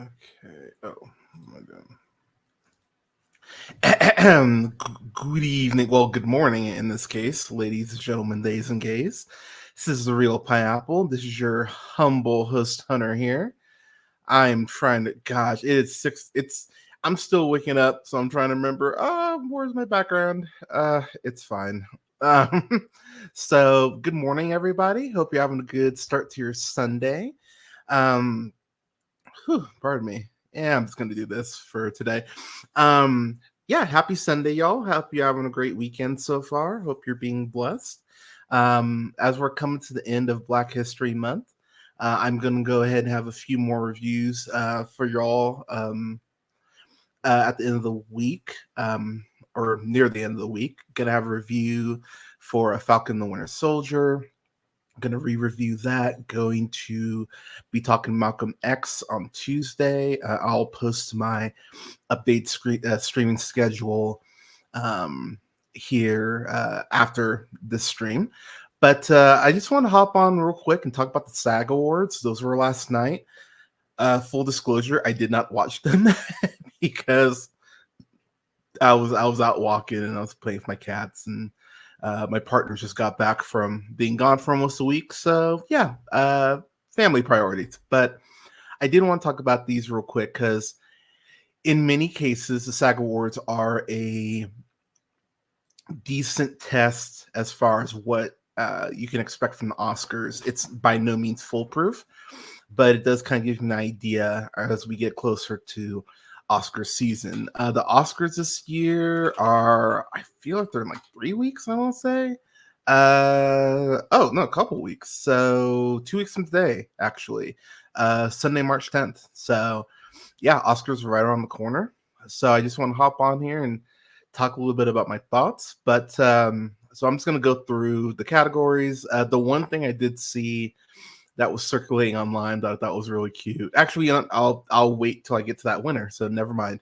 Okay. Oh my God. Good evening. Well, good morning in this case, ladies and gentlemen, days and gays. This is the Real Pineapple. This is your humble host Hunter here. I'm trying to. Gosh, it is 6. I'm still waking up, so I'm trying to remember. Where's my background? It's fine. Um, so good morning, everybody. Hope you're having a good start to your Sunday. Um, Pardon me. Yeah, I'm just gonna do this for today. Um, yeah, happy Sunday, y'all. Hope you're having a great weekend so far. Hope you're being blessed. As we're coming to the end of Black History Month, I'm gonna go ahead and have a few more reviews for y'all at the end of the week, or near the end of the week. Gonna have a review for a Falcon the Winter Soldier. Going to re-review that. Going to be talking Malcolm X on Tuesday. I'll post my streaming schedule here after this stream. But I just want to hop on real quick and talk about the SAG Awards. Those were last night. Full disclosure, I did not watch them because I was out walking and I was playing with my cats, and my partner just got back from being gone for almost a week. So yeah, family priorities. But I did want to talk about these real quick because in many cases, the SAG Awards are a decent test as far as what you can expect from the Oscars. It's by no means foolproof, but it does kind of give you an idea as we get closer to Oscar season. The Oscars this year are, I feel like they're in like 3 weeks, I want to say. Oh, no, a couple weeks. So 2 weeks from today, actually. Sunday, March 10th. So yeah, Oscars are right around the corner. So I just want to hop on here and talk a little bit about my thoughts. But so I'm just going to go through the categories. The one thing I did see that was circulating online that I thought was really cute. Actually, I'll wait till I get to that winner. So never mind.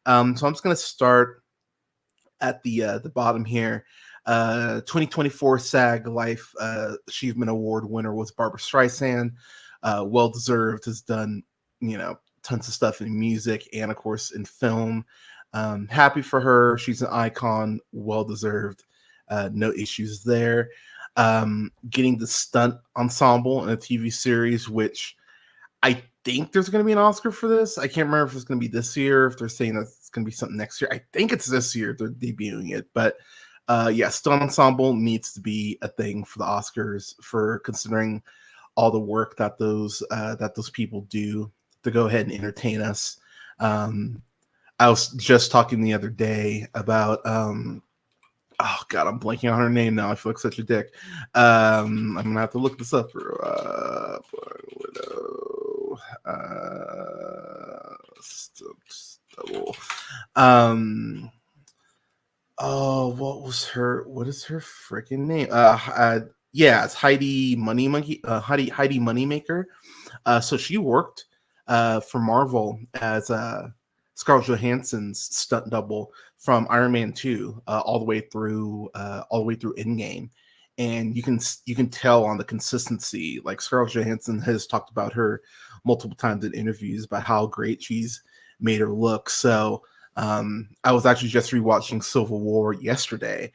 So I'm just going to start at the bottom here. 2024 SAG Life Achievement Award winner was Barbara Streisand. Well deserved. Has done tons of stuff in music and of course in film. Happy for her. She's an icon. Well deserved. No issues there. Getting the stunt ensemble in a TV series, which I think there's going to be an Oscar for this. I can't remember if it's going to be this year, if they're saying that it's going to be something next year. I think it's this year they're debuting it. But yeah, stunt ensemble needs to be a thing for the Oscars, for considering all the work that those people do to go ahead and entertain us. I was just talking the other day about oh god, I'm blanking on her name now. I feel like such a dick. I'm gonna have to look this up for Widow. Double. Oh, what is her freaking name? Yeah, it's Heidi Money Monkey. Heidi Moneymaker. So she worked for Marvel as Scarlett Johansson's stunt double from Iron Man 2 all the way through Endgame, and you can tell on the consistency. Like Scarlett Johansson has talked about her multiple times in interviews about how great she's made her look. So I was actually just rewatching Civil War yesterday,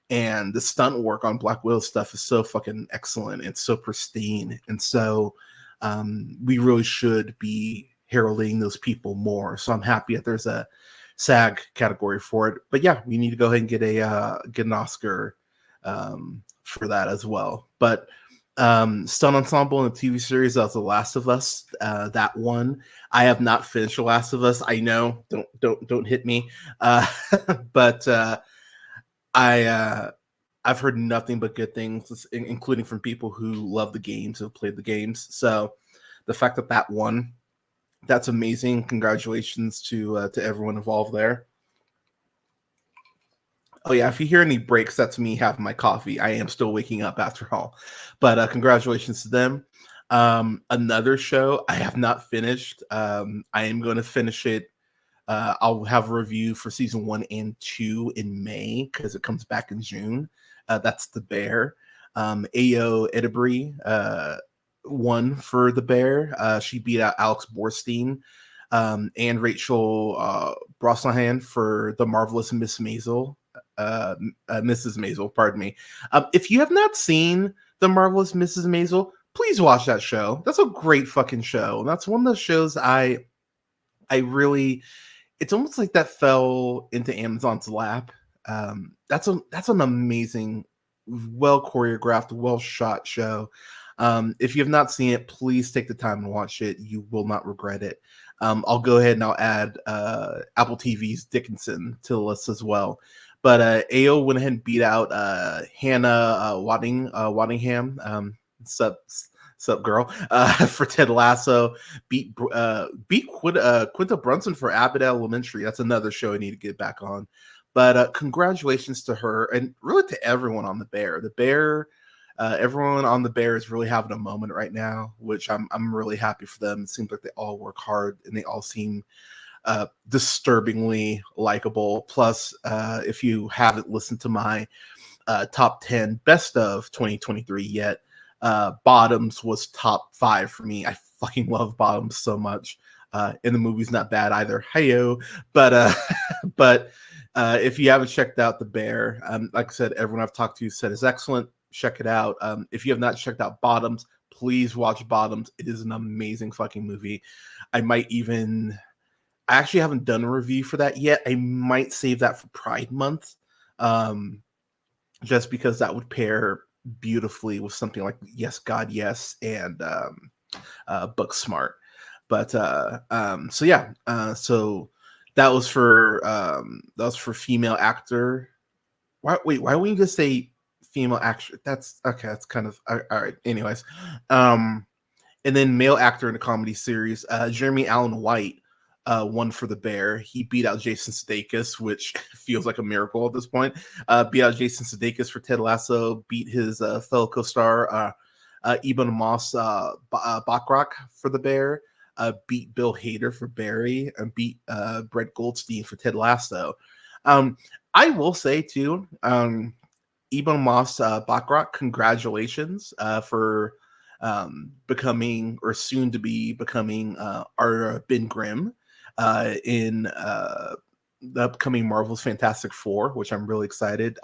and the stunt work on Black Widow stuff is so fucking excellent. It's so pristine, and so we really should be heralding those people more. So I'm happy that there's a SAG category for it. But yeah, we need to go ahead and get an Oscar for that as well. But stunt ensemble in the TV series of The Last of Us, that one. I have not finished The Last of Us. I know, don't hit me. But I've heard nothing but good things, including from people who love the games, who have played the games. So the fact that won, that's amazing. Congratulations to everyone involved there. Oh yeah, if you hear any breaks, that's me having my coffee. I am still waking up after all. But congratulations to them. Another show I have not finished. I am going to finish it. I'll have a review for season 1 and 2 in May because it comes back in June. That's The Bear. Ayo Edebiri won for The Bear. She beat out Alex Borstein and Rachel Brosnahan for The Marvelous Miss Maisel. Mrs. Maisel, pardon me. If you have not seen The Marvelous Mrs. Maisel, please watch that show. That's a great fucking show. That's one of those shows I really, it's almost like that fell into Amazon's lap. That's an amazing, well choreographed, well shot show. If you have not seen it, please take the time and watch it. You will not regret it. I'll go ahead and I'll add Apple TV's Dickinson to the list as well. But AO went ahead and beat out Hannah Waddingham. Sup, girl? For Ted Lasso, beat Quinta Brunson for Abbott Elementary. That's another show I need to get back on. But congratulations to her and really to everyone on The Bear. The Bear, everyone on The Bear is really having a moment right now, which I'm really happy for them. It seems like they all work hard and they all seem disturbingly likable. Plus, if you haven't listened to my top 10 best of 2023 yet, Bottoms was top 5 for me. I fucking love Bottoms so much. And the movie's not bad either. Heyo. But if you haven't checked out The Bear, like I said, everyone I've talked to said it's excellent. Check it out. If you have not checked out Bottoms, please watch Bottoms. It is an amazing fucking movie. I actually haven't done a review for that yet. I might save that for Pride Month, just because that would pair beautifully with something like Yes, God, Yes, and Book Smart. But so yeah, so that was for female actor. Why wouldn't you just say female actor? That's okay. That's kind of all right. Anyways, and then male actor in a comedy series, Jeremy Allen White won for The Bear. He beat out Jason Sudeikis, which feels like a miracle at this point. Beat out Jason Sudeikis for Ted Lasso. Beat his fellow co-star Ebon Moss Bachrach for The Bear. Beat Bill Hader for Barry, and beat Brett Goldstein for Ted Lasso. I will say too, Ebon Moss Bachrach, congratulations for becoming, or soon to be becoming, our Ben Grimm in the upcoming Marvel's Fantastic Four, which I'm really excited.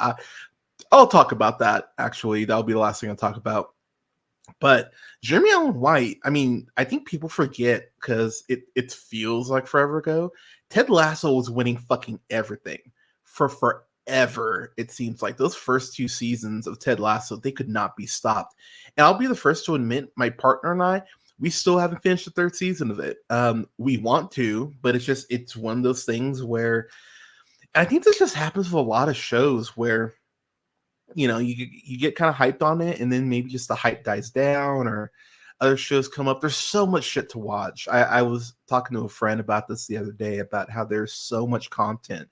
I'll talk about that, actually. That'll be the last thing I'll talk about. But Jeremy Allen White, I mean, I think people forget because it feels like forever ago. Ted Lasso was winning fucking everything for forever. It seems like those first 2 seasons of Ted Lasso, they could not be stopped. And I'll be the first to admit, my partner and I, we still haven't finished the 3rd season of it. We want to, but it's one of those things where, and I think this just happens with a lot of shows where, you know, you get kind of hyped on it, and then maybe just the hype dies down, or other shows come up. There's so much shit to watch. I was talking to a friend about this the other day, about how there's so much content,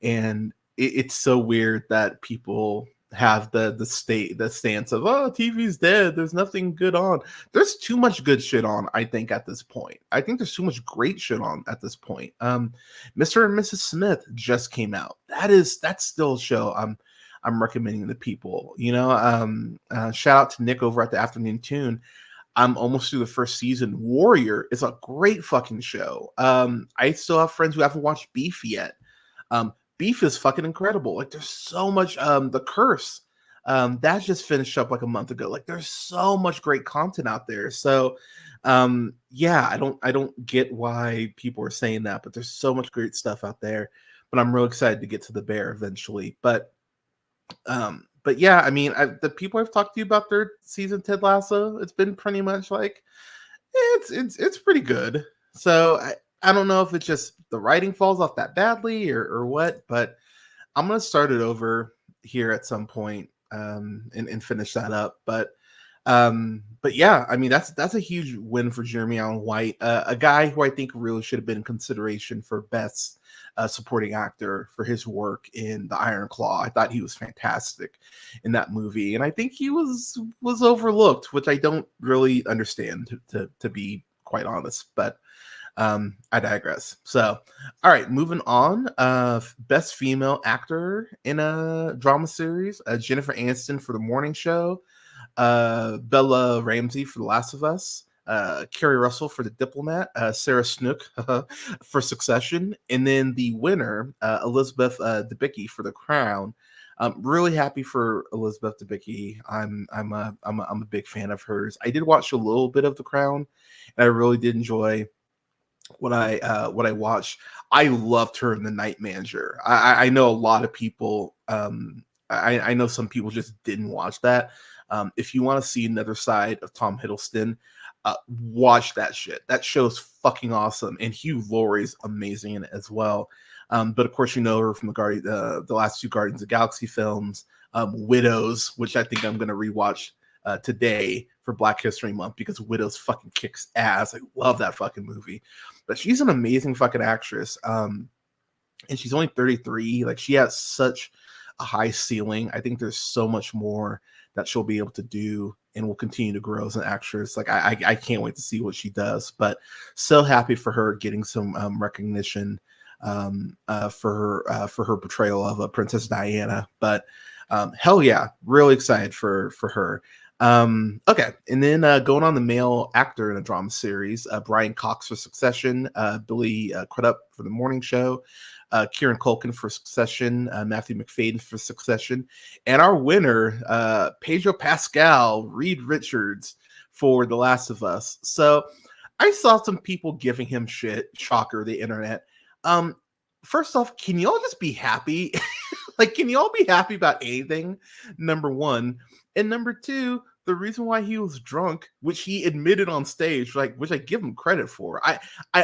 and it's so weird that people have the stance of, oh, TV's dead, there's nothing good on. There's too much good shit on, I think, at this point. I think there's too much great shit on at this point. Mr. and Mrs. Smith just came out. That's still a show I'm recommending to people. You know, shout out to Nick over at the Afternoon Tune. I'm almost through the 1st season. Warrior is a great fucking show. I still have friends who haven't watched Beef yet. Beef is fucking incredible. Like, there's so much. The Curse, that just finished up like a month ago. Like, there's so much great content out there. So yeah, I don't get why people are saying that, but there's so much great stuff out there. But I'm real excited to get to The Bear eventually. But yeah, I mean, the people I've talked to about 3rd season Ted Lasso, it's been pretty much like, it's pretty good. So I don't know if it's just the writing falls off that badly or what, but I'm gonna start it over here at some point and finish that up. But yeah, I mean, that's a huge win for Jeremy Allen White, a guy who I think really should have been in consideration for best supporting actor for his work in The Iron Claw. I thought he was fantastic in that movie, and I think he was overlooked, which I don't really understand, to be quite honest. But I digress. So, all right, moving on. Best female actor in a drama series: Jennifer Aniston for The Morning Show, Bella Ramsey for The Last of Us, Kerry Russell for The Diplomat, Sarah Snook for Succession, and then the winner, Elizabeth Debicki for The Crown. I'm really happy for Elizabeth Debicki. I'm a big fan of hers. I did watch a little bit of The Crown, and I really did enjoy what I watched. I loved her in The Night Manager. I know a lot of people. I know some people just didn't watch that. If you want to see another side of Tom Hiddleston, watch that shit. That show's fucking awesome, and Hugh Laurie's amazing in it as well. But of course, you know her from the last two Guardians of the Galaxy films, Widows, which I think I'm going to rewatch today for Black History Month because Widows fucking kicks ass. I love that fucking movie. But she's an amazing fucking actress. And she's only 33. Like, she has such a high ceiling. I think there's so much more that she'll be able to do and will continue to grow as an actress. Like, I can't wait to see what she does. But so happy for her getting some recognition for her portrayal of Princess Diana. But hell yeah, really excited for her. Okay, and then going on the male actor in a drama series, Brian Cox for Succession, Billy Crudup for The Morning Show, Kieran Culkin for Succession, Matthew McFadden for Succession, and our winner, Pedro Pascal, Reed Richards for The Last of Us. So I saw some people giving him shit. Shocker, the internet. First off, can y'all just be happy? Like, can y'all be happy about anything? Number one. And number two, the reason why he was drunk, which he admitted on stage, like, which I give him credit for. I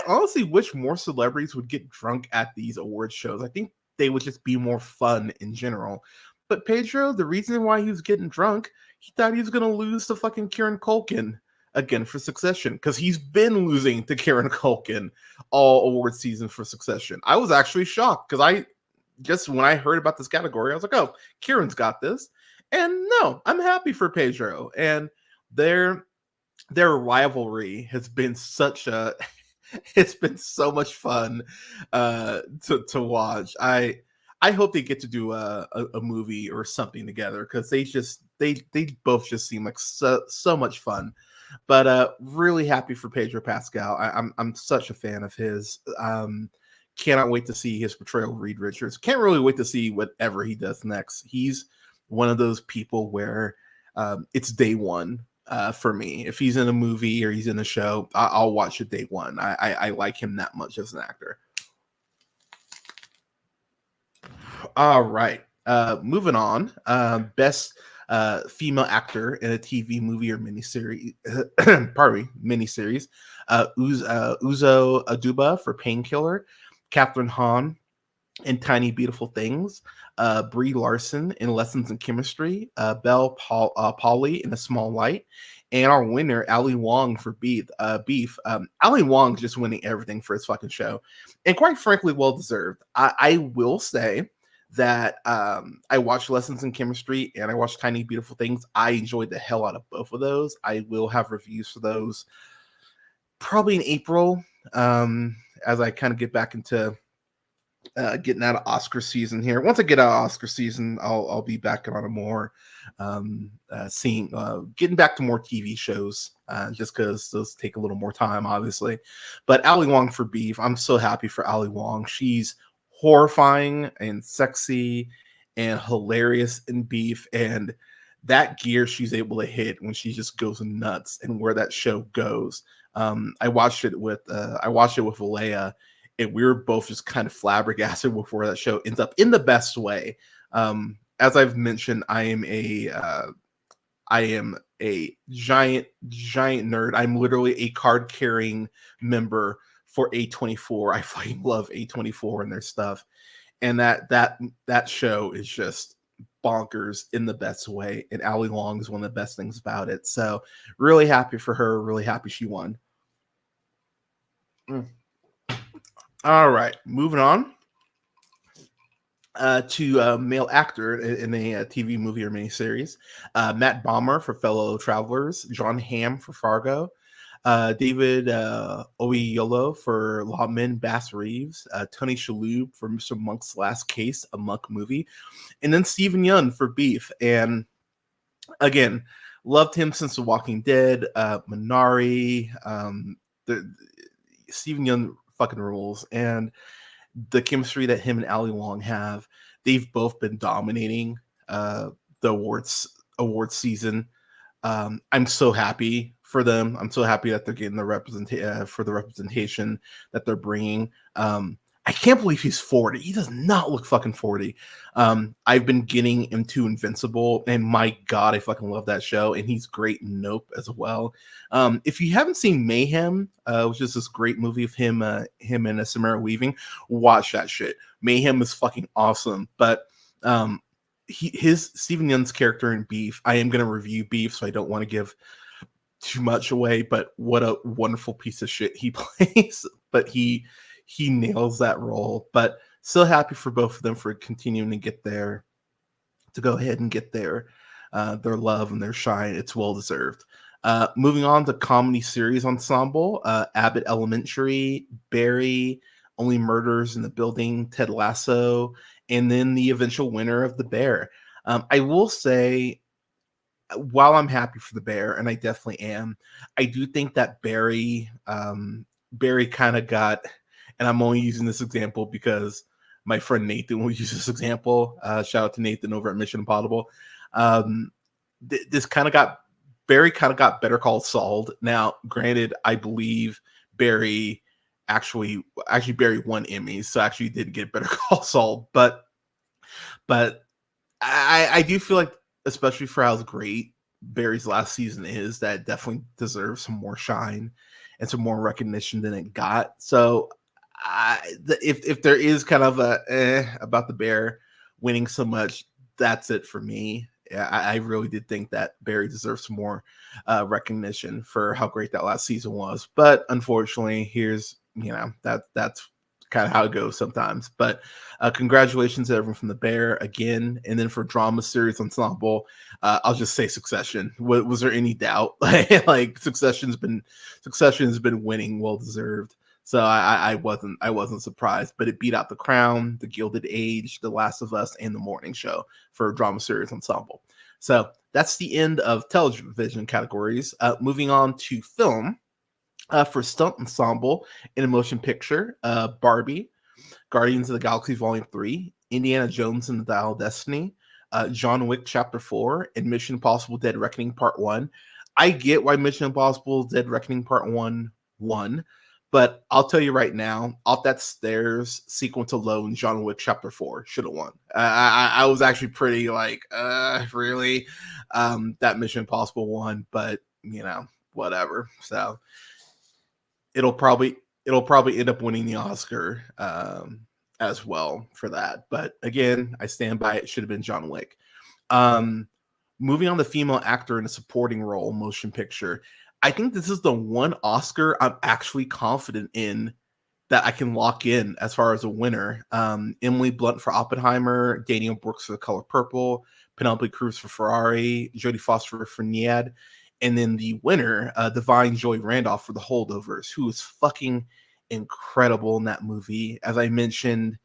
honestly wish more celebrities would get drunk at these award shows. I think they would just be more fun in general. But Pedro, the reason why he was getting drunk, he thought he was going to lose to fucking Kieran Culkin again for Succession, because he's been losing to Kieran Culkin all award season for Succession. I was actually shocked because when I heard about this category, I was like, oh, Kieran's got this. And no, I'm happy for Pedro. And their rivalry has been it's been so much fun to watch. I hope they get to do a movie or something together, because they both just seem like so much fun. But really happy for Pedro Pascal. I'm such a fan of his. Cannot wait to see his portrayal of Reed Richards. Can't really wait to see whatever he does next. He's one of those people where it's day one for me. If he's in a movie or he's in a show, I'll watch it day one. I like him that much as an actor. All right. Moving on. Best female actor in a TV movie or miniseries. Pardon me, miniseries. Uzo Aduba for Painkiller. Catherine Hahn in Tiny Beautiful Things, Brie Larson in Lessons in Chemistry, Belle Pauli in A Small Light, and our winner, Ali Wong for Beef. Ali Wong's just winning everything for his fucking show, and quite frankly, well deserved. I will say that I watched Lessons in Chemistry and I watched Tiny Beautiful Things. I enjoyed the hell out of both of those. I will have reviews for those probably in April, as I kind of get back into getting out of Oscar season here. Once I get out of Oscar season, I'll be back on a more getting back to more TV shows, just because those take a little more time, obviously. But Ali Wong for Beef, I'm so happy for Ali Wong. She's horrifying and sexy and hilarious in Beef, and that gear she's able to hit when she just goes nuts and where that show goes. I watched it with Alea, and we were both just kind of flabbergasted with where that show ends up in the best way. As I've mentioned, I am a giant nerd. I'm literally a card carrying member for A24. I fucking love A24 and their stuff, and that show is just bonkers in the best way. And Ali Wong is one of the best things about it. So really happy for her. Really happy she won. All right, moving on to male actor in a TV movie or miniseries. Matt Bomer for Fellow Travelers, John Hamm for Fargo, David Oyelowo for Lawman Bass Reeves, Tony Shalhoub for Mr. Monk's Last Case, a Monk movie, and then Stephen Yeun for Beef. And again, Loved him since The Walking Dead, Minari. Stephen Young fucking rules, and the chemistry that him and Ali Wong have, they've both been dominating the awards season. I'm so happy for them. I'm so happy that they're getting the representation that they're bringing. I can't believe he's 40. He does not look fucking 40. I've been getting into Invincible, and my God, I fucking love that show. And he's great in Nope as well. If you haven't seen Mayhem, which is this great movie of him and Samara Weaving, watch that shit. Mayhem is fucking awesome. But his Stephen Young's character in Beef, I am going to review Beef, so I don't want to give too much away, but what a wonderful piece of shit he plays. But he nails that role. But so happy for both of them for continuing to go ahead and get their love and their shine. It's well deserved. Moving on to comedy series ensemble, Abbott Elementary, Barry, Only Murders in the Building, Ted Lasso, and then the eventual winner of The Bear. I will say, while I'm happy for The Bear, and I definitely am, I do think that Barry kind of got, and I'm only using this example because my friend Nathan will use this example. Shout out to Nathan over at Mission Impossible. Barry kind of got Better Call Saul. Now, granted, I believe Barry actually Barry won Emmys, so actually did get Better Call Saul. But I do feel like, especially for how great Barry's last season is, that definitely deserves some more shine and some more recognition than it got. So if there is kind of about the Bear winning so much, that's it for me. I really did think that Barry deserves some more recognition for how great that last season was. But unfortunately, that's kind of how it goes sometimes. But congratulations to everyone from The Bear again. And then for drama series ensemble, I'll just say Succession. Was there any doubt? Like Succession's been winning, well deserved. So I wasn't surprised, but it beat out The Crown, The Gilded Age, The Last of Us, and The Morning Show for drama series ensemble. So that's the end of television categories. Moving on to film. For stunt ensemble in a motion picture, Barbie, Guardians of the Galaxy Volume 3, Indiana Jones and the Dial of Destiny, John Wick Chapter 4, and Mission Impossible Dead Reckoning Part 1. I get why Mission Impossible Dead Reckoning Part 1 won, but I'll tell you right now, off that stairs sequence alone, John Wick Chapter 4 should have won. I was actually pretty like, really? That Mission Impossible one, but, whatever. So it'll probably end up winning the Oscar as well for that. But again, I stand by it. Should have been John Wick. Moving on to female actor in a supporting role, motion picture. I think this is the one Oscar I'm actually confident in that I can lock in as far as a winner. Emily Blunt for Oppenheimer, Daniel Brooks for The Color Purple, Penelope Cruz for Ferrari, Jodie Foster for Niad, and then the winner, Divine Joy Randolph for The Holdovers, who is fucking incredible in that movie. As I mentioned,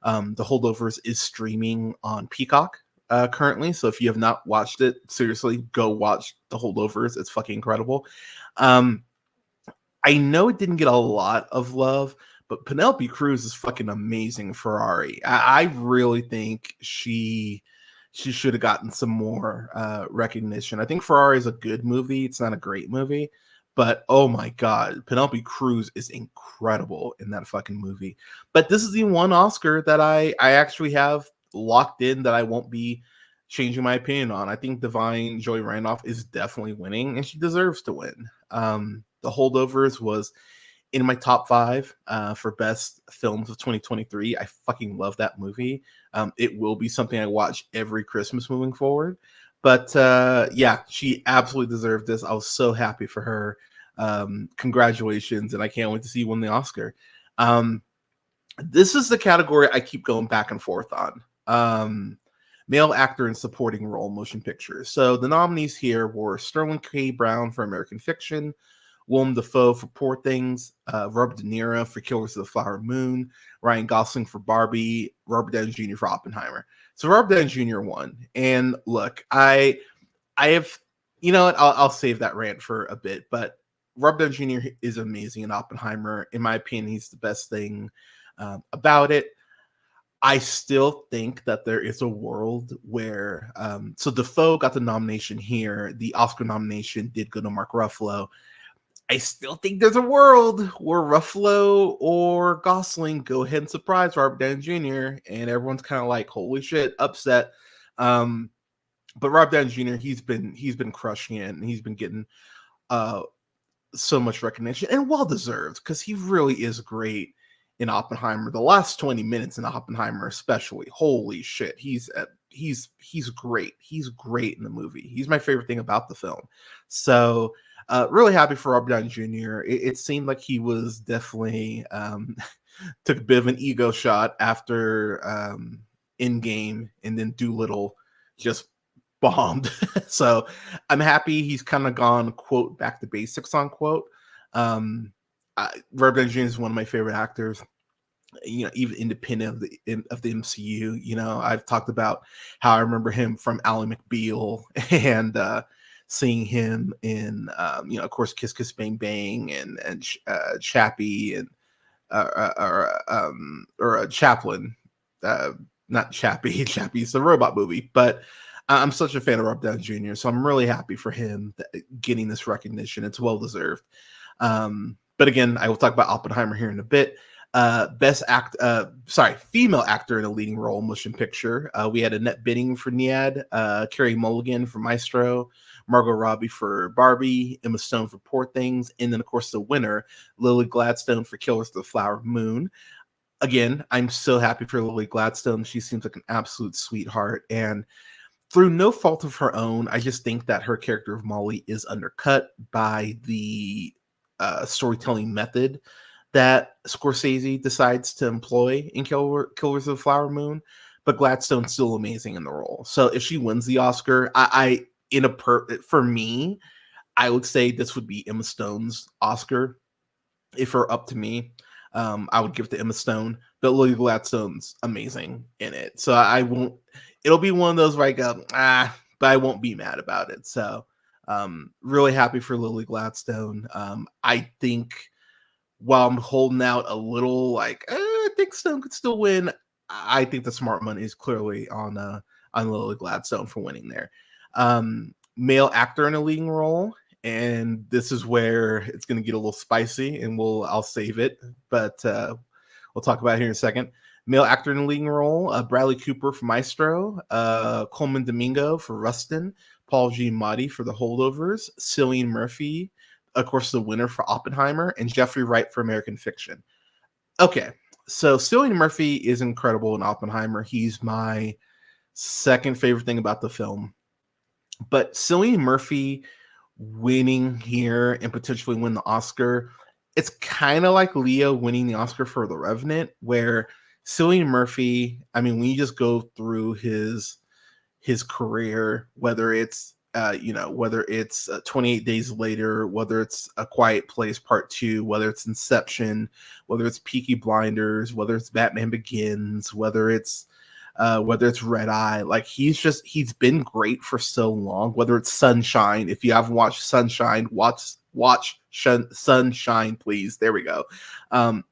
The Holdovers is streaming on Peacock currently. So if you have not watched it, seriously, go watch The Holdovers. It's fucking incredible. I know it didn't get a lot of love, but Penelope Cruz is fucking amazing. Ferrari. I really think she should have gotten some more recognition. I think Ferrari is a good movie. It's not a great movie, but oh my God, Penelope Cruz is incredible in that fucking movie. But this is the one Oscar that I actually have locked in that I won't be changing my opinion on. I think Divine Joy Randolph is definitely winning, and she deserves to win. The Holdovers was in my top 5 for best films of 2023. I fucking love that movie. It will be something I watch every Christmas moving forward. But yeah, she absolutely deserved this. I was so happy for her. Congratulations, and I can't wait to see you win the Oscar. This is the category I keep going back and forth on. Male actor in supporting role motion pictures. So the nominees here were Sterling K. Brown for American Fiction, Willem Dafoe for Poor Things, Robert De Niro for Killers of the Flower Moon, Ryan Gosling for Barbie, Robert Downey Jr. for Oppenheimer. So Robert Downey Jr. won. And look, I have You know what? I'll save that rant for a bit. But Robert Downey Jr. is amazing in Oppenheimer. In my opinion, he's the best thing about it. I still think that there is a world where so Defoe got the nomination here. The Oscar nomination did go to Mark Ruffalo. I still think there's a world where Ruffalo or Gosling go ahead and surprise Robert Downey Jr. and everyone's kind of like, holy shit, upset. But Robert Downey Jr. he's been crushing it, and he's been getting so much recognition, and well deserved, because he really is great in Oppenheimer. The last 20 minutes in Oppenheimer, especially, holy shit, he's great. He's great in the movie. He's my favorite thing about the film. So really happy for Robert Downey Jr. It seemed like he was definitely took a bit of an ego shot after Endgame, and then Doolittle just bombed. So I'm happy he's kind of gone, quote, back to basics, unquote. Robert Downey Jr. is one of my favorite actors, you know, even independent of the MCU. You know, I've talked about how I remember him from Ally McBeal, and seeing him in, you know, of course, Kiss Kiss Bang Bang and Chappie and or Chaplin, not Chappie. Chappie's the robot movie, but I'm such a fan of Rob Downey Jr., so I'm really happy for him getting this recognition. It's well deserved. But again, I will talk about Oppenheimer here in a bit. Female actor in a leading role, motion picture. We had Annette Bening for Niad, Carey Mulligan for Maestro, Margot Robbie for Barbie, Emma Stone for Poor Things, and then of course the winner, Lily Gladstone for Killers of the Flower Moon. Again, I'm so happy for Lily Gladstone. She seems like an absolute sweetheart, and through no fault of her own, I just think that her character of Molly is undercut by the storytelling method that Scorsese decides to employ in Killers of the Flower Moon. But Gladstone's still amazing in the role. So if she wins the Oscar, for me, I would say this would be Emma Stone's Oscar. If it were up to me, I would give it to Emma Stone. But Lily Gladstone's amazing in it, so I won't. It'll be one of those where I go, but I won't be mad about it. So really happy for Lily Gladstone. I think while I'm holding out a little, like, I think Stone could still win, I think the smart money is clearly on Lily Gladstone for winning there. Male actor in a leading role, and this is where it's going to get a little spicy, and I'll save it, but we'll talk about it here in a second. Male actor in a leading role, Bradley Cooper for Maestro, Coleman Domingo for Rustin, Paul Giamatti for The Holdovers, Cillian Murphy, of course, the winner for Oppenheimer, and Jeffrey Wright for American Fiction. Okay, so Cillian Murphy is incredible in Oppenheimer. He's my second favorite thing about the film. But Cillian Murphy winning here and potentially win the Oscar, it's kind of like Leo winning the Oscar for The Revenant, where Cillian Murphy, I mean, when you just go through his career, whether it's 28 Days Later, whether it's A Quiet Place Part 2, whether it's Inception, whether it's Peaky Blinders, whether it's Batman Begins, whether it's Red Eye, like he's been great for so long. Whether it's Sunshine, if you haven't watched Sunshine, watch Sunshine, please. There we go.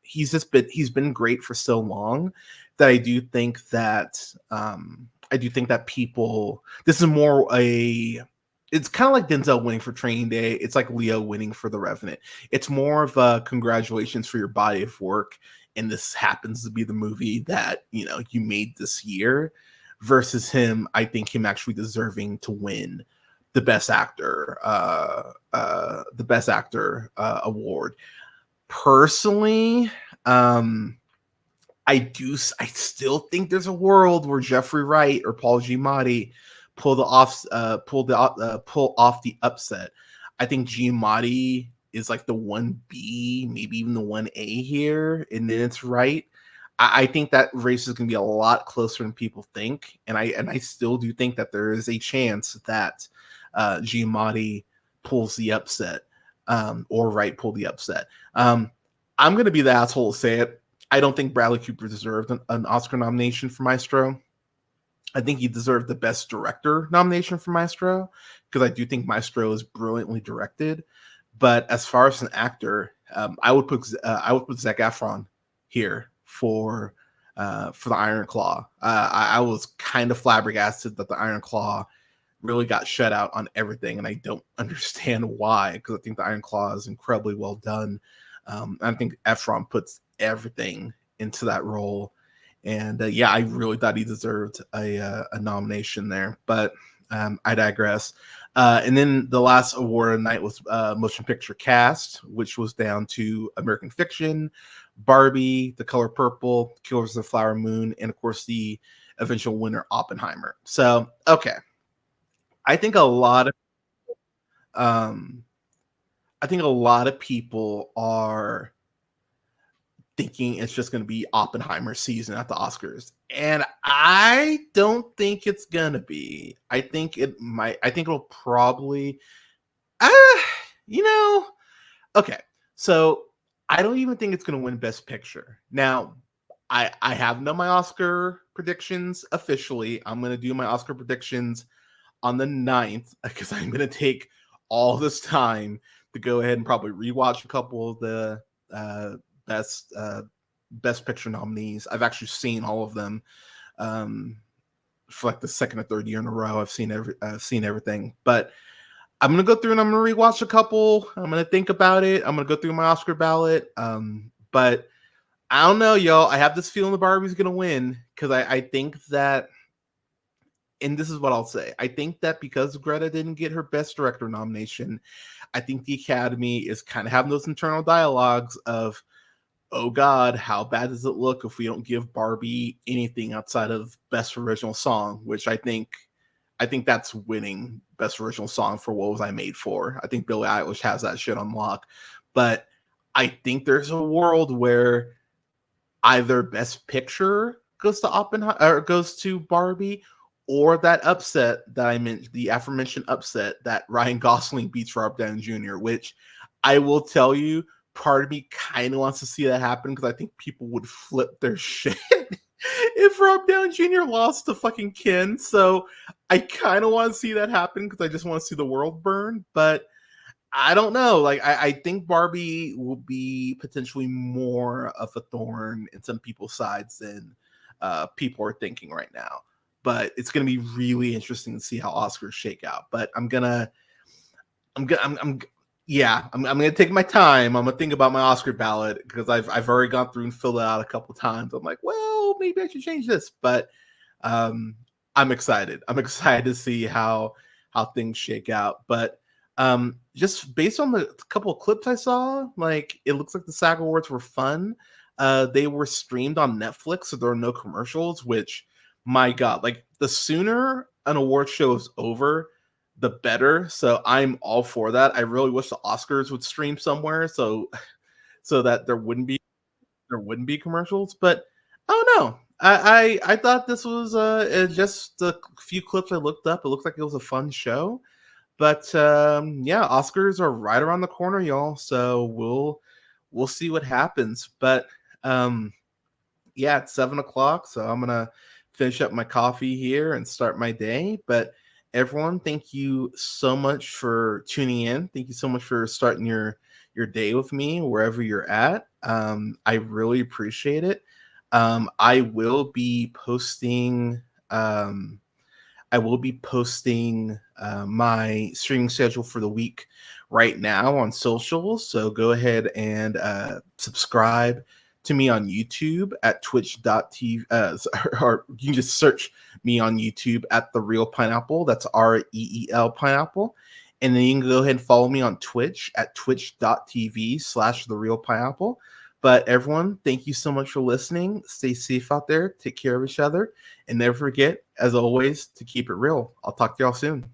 He's been great for so long that I do think that people, this is more it's kind of like Denzel winning for Training Day. It's like Leo winning for The Revenant. It's more of a congratulations for your body of work, and this happens to be the movie that you made this year, versus him. I think him actually deserving to win the Best Actor award. Personally, I still think there's a world where Jeffrey Wright or Paul Giamatti pull off the upset. I think Giamatti is like the 1B, maybe even the 1A here, and then it's Wright. I think that race is going to be a lot closer than people think, and I still do think that there is a chance that Giamatti pulls the upset, or Wright pull the upset. I'm going to be the asshole to say it. I don't think Bradley Cooper deserved an Oscar nomination for Maestro. I think he deserved the Best Director nomination for Maestro, because I do think Maestro is brilliantly directed. But as far as an actor, I would put Zac Efron here for the Iron Claw. I was kind of flabbergasted that the Iron Claw really got shut out on everything, and I don't understand why, because I think the Iron Claw is incredibly well done. I think Efron puts everything into that role, and yeah, I really thought he deserved a nomination there, but I digress. And then the last award of the night was Motion Picture Cast, which was down to American Fiction, Barbie, The Color Purple, Killers of the Flower Moon, and of course the eventual winner, Oppenheimer. So, okay, I think a lot of um, I think a lot of people are thinking it's just going to be Oppenheimer season at the Oscars, and I don't think it's gonna be. I think it might. I think it'll probably. Uh, you know. Okay, so I don't even think it's going to win Best Picture. Now, I have done my Oscar predictions officially. I'm going to do my Oscar predictions on the 9th, because I'm going to take all this time to go ahead and probably rewatch a couple of the best Best Picture nominees. I've actually seen all of them for like the second or third year in a row. I've seen everything, but I'm gonna go through and I'm gonna rewatch a couple. I'm gonna think about it. I'm gonna go through my Oscar ballot. But I don't know, y'all. I have this feeling the Barbie's gonna win, because I think that, and this is what I'll say. I think that because Greta didn't get her Best Director nomination, I think the Academy is kind of having those internal dialogues of, oh God, how bad does it look if we don't give Barbie anything outside of Best Original Song, which I think that's winning Best Original Song for What Was I Made For. I think Billie Eilish has that shit on lock. But I think there's a world where either Best Picture goes to Oppenheimer or goes to Barbie, or that upset that I meant, the aforementioned upset that Ryan Gosling beats Robert Downey Jr., which I will tell you, part of me kind of wants to see that happen, because I think people would flip their shit if Rob Downey Jr. lost to fucking Ken. So I kind of want to see that happen, because I just want to see the world burn. But I don't know. Like, I think Barbie will be potentially more of a thorn in some people's sides than people are thinking right now. But it's going to be really interesting to see how Oscars shake out. But I'm gonna take my time. I'm gonna think about my Oscar ballot, because I've already gone through and filled it out a couple times. I'm like, well, maybe I should change this, but I'm excited. I'm excited to see how things shake out. But just based on the couple of clips I saw, like, it looks like the SAG Awards were fun. They were streamed on Netflix, so there are no commercials. Which, my God, like, the sooner an award show is over, the better. So I'm all for that. I really wish the Oscars would stream somewhere, so that there wouldn't be commercials. But I don't know. I thought this was just a few clips I looked up. It looks like it was a fun show. But yeah, Oscars are right around the corner, y'all. So we'll see what happens. But yeah, it's 7:00, so I'm gonna finish up my coffee here and start my day. But everyone, thank you so much for tuning in. Thank you so much for starting your day with me wherever you're at. I really appreciate it. I will be posting. I will be posting my streaming schedule for the week right now on socials. So go ahead and subscribe to me on YouTube at twitch.tv, or you can just search me on YouTube at The Real Pineapple. That's REEL Pineapple. And then you can go ahead and follow me on Twitch at twitch.tv/The Real Pineapple. But everyone, thank you so much for listening. Stay safe out there. Take care of each other. And never forget, as always, to keep it real. I'll talk to y'all soon.